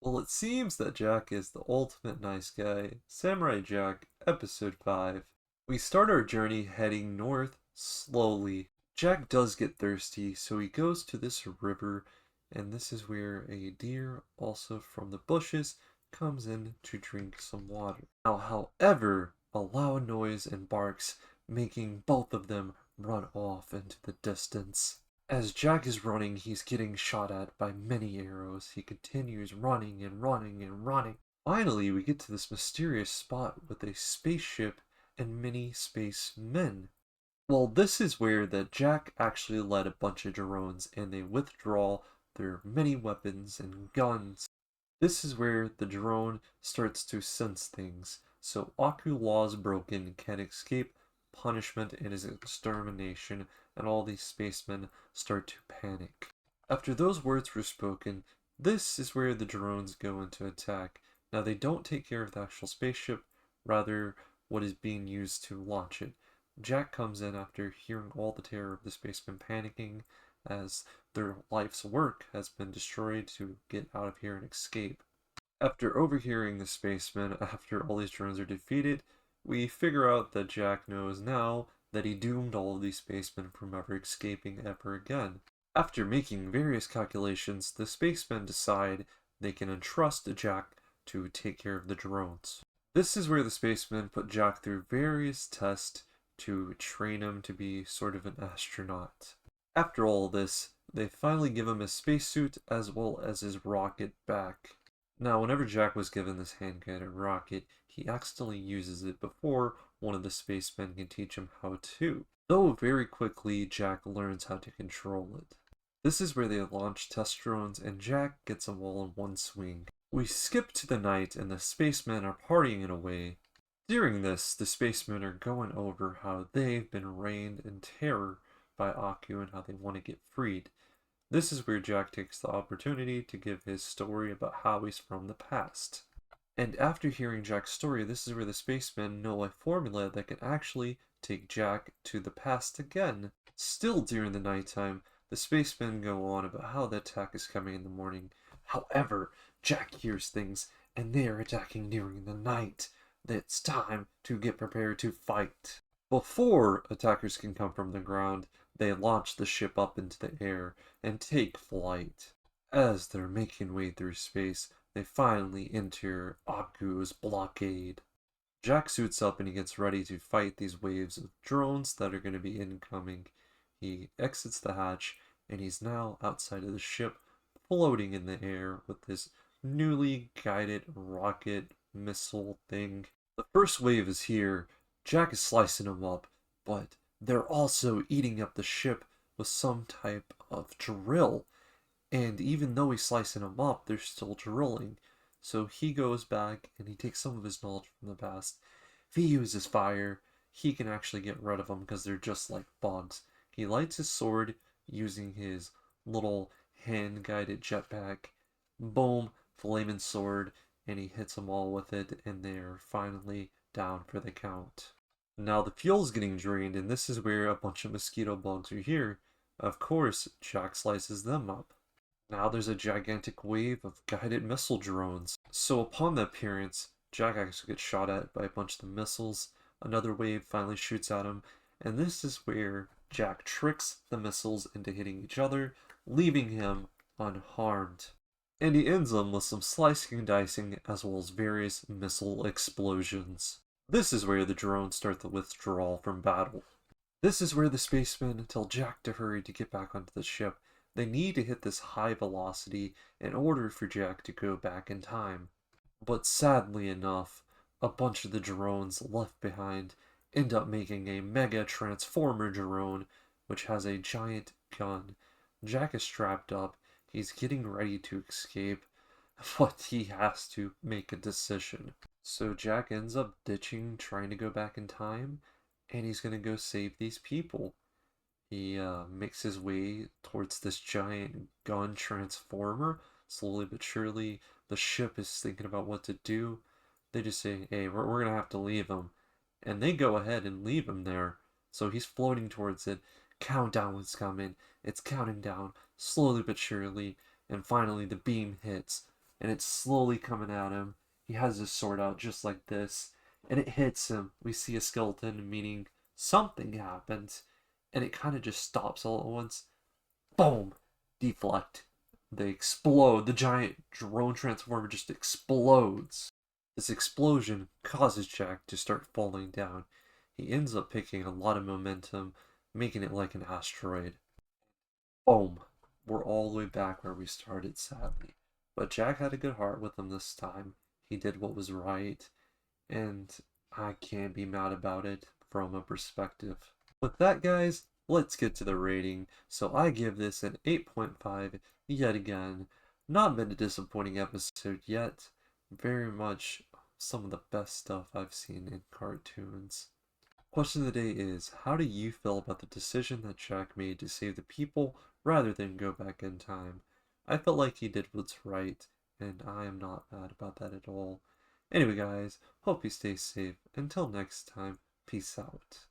Well, it seems that Jack is the ultimate nice guy. Samurai Jack, Episode 5. We start our journey heading north slowly. Jack does get thirsty, so he goes to this river, and this is where a deer, also from the bushes, comes in to drink some water. Now, however, a loud noise and barks, making both of them run off into the distance. As Jack is running, he's getting shot at by many arrows. He continues running and running and running. Finally, we get to this mysterious spot with a spaceship and many spacemen. Well, this is where that Jack actually led a bunch of drones and they withdraw their many weapons and guns. This is where the drone starts to sense things, so Aku laws broken can escape punishment and his extermination, and all these spacemen start to panic. After those words were spoken, this is where the drones go into attack. Now they don't take care of the actual spaceship, rather what is being used to launch it. Jack comes in after hearing all the terror of the spacemen panicking, as their life's work has been destroyed to get out of here and escape. After overhearing the spacemen, after all these drones are defeated, we figure out that Jack knows now that he doomed all of these spacemen from ever escaping ever again. After making various calculations, the spacemen decide they can entrust Jack to take care of the drones. This is where the spacemen put Jack through various tests to train him to be sort of an astronaut. After all this, they finally give him his spacesuit as well as his rocket back. Now, whenever Jack was given this hand-guided rocket, he accidentally uses it before one of the spacemen can teach him how to. Though very quickly, Jack learns how to control it. This is where they launch test drones and Jack gets them all in one swing. We skip to the night and the spacemen are partying away. During this, the spacemen are going over how they've been reigned in terror by Aku and how they want to get freed. This is where Jack takes the opportunity to give his story about how he's from the past. And after hearing Jack's story, this is where the spacemen know a formula that can actually take Jack to the past again. Still during the nighttime, the spacemen go on about how the attack is coming in the morning. However, Jack hears things, and they are attacking during the night. It's time to get prepared to fight. Before attackers can come from the ground, they launch the ship up into the air and take flight. As they're making way through space, they finally enter Aku's blockade. Jack suits up and he gets ready to fight these waves of drones that are going to be incoming. He exits the hatch and he's now outside of the ship, floating in the air with this newly guided rocket missile thing. The first wave is here. Jack is slicing them up, but they're also eating up the ship with some type of drill. And even though he's slicing them up, they're still drilling. So he goes back and he takes some of his knowledge from the past. If he uses fire, he can actually get rid of them because they're just like bugs. He lights his sword using his little hand-guided jetpack. Boom, flaming sword, and he hits them all with it, and they're finally down for the count. Now the fuel's getting drained, and this is where a bunch of mosquito bugs are here. Of course, Jack slices them up. Now there's a gigantic wave of guided missile drones. So upon the appearance, Jack actually gets shot at by a bunch of the missiles. Another wave finally shoots at him, and this is where Jack tricks the missiles into hitting each other, leaving him unharmed. And he ends them with some slicing and dicing as well as various missile explosions. This is where the drones start the withdrawal from battle. This is where the spacemen tell Jack to hurry to get back onto the ship. They need to hit this high velocity in order for Jack to go back in time. But sadly enough, a bunch of the drones left behind end up making a mega transformer drone which has a giant gun. Jack is strapped up. He's getting ready to escape, but he has to make a decision. So Jack ends up ditching trying to go back in time, and he's gonna go save these people. He makes his way towards this giant gun transformer. Slowly but surely, the ship is thinking about what to do. They just say, hey, we're gonna have to leave him. And they go ahead and leave him there. So he's floating towards it. Countdown is coming. It's counting down, slowly but surely. And finally, the beam hits. and it's slowly coming at him. He has his sword out just like this, and it hits him. We see a skeleton, meaning something happened, and it kind of just stops all at once. Boom! Deflect. They explode. The giant drone transformer just explodes. This explosion causes Jack to start falling down. He ends up picking a lot of momentum, making it like an asteroid. Boom! We're all the way back where we started, sadly. But Jack had a good heart with him this time. He did what was right, and I can't be mad about it from a perspective. With that, guys, let's get to the rating. So I give this an 8.5 yet again. Not been a disappointing episode yet. Very much some of the best stuff I've seen in cartoons. Question of the day is, how do you feel about the decision that Jack made to save the people rather than go back in time? I felt like he did what's right, and I am not mad about that at all. Anyway, guys, hope you stay safe. Until next time, peace out.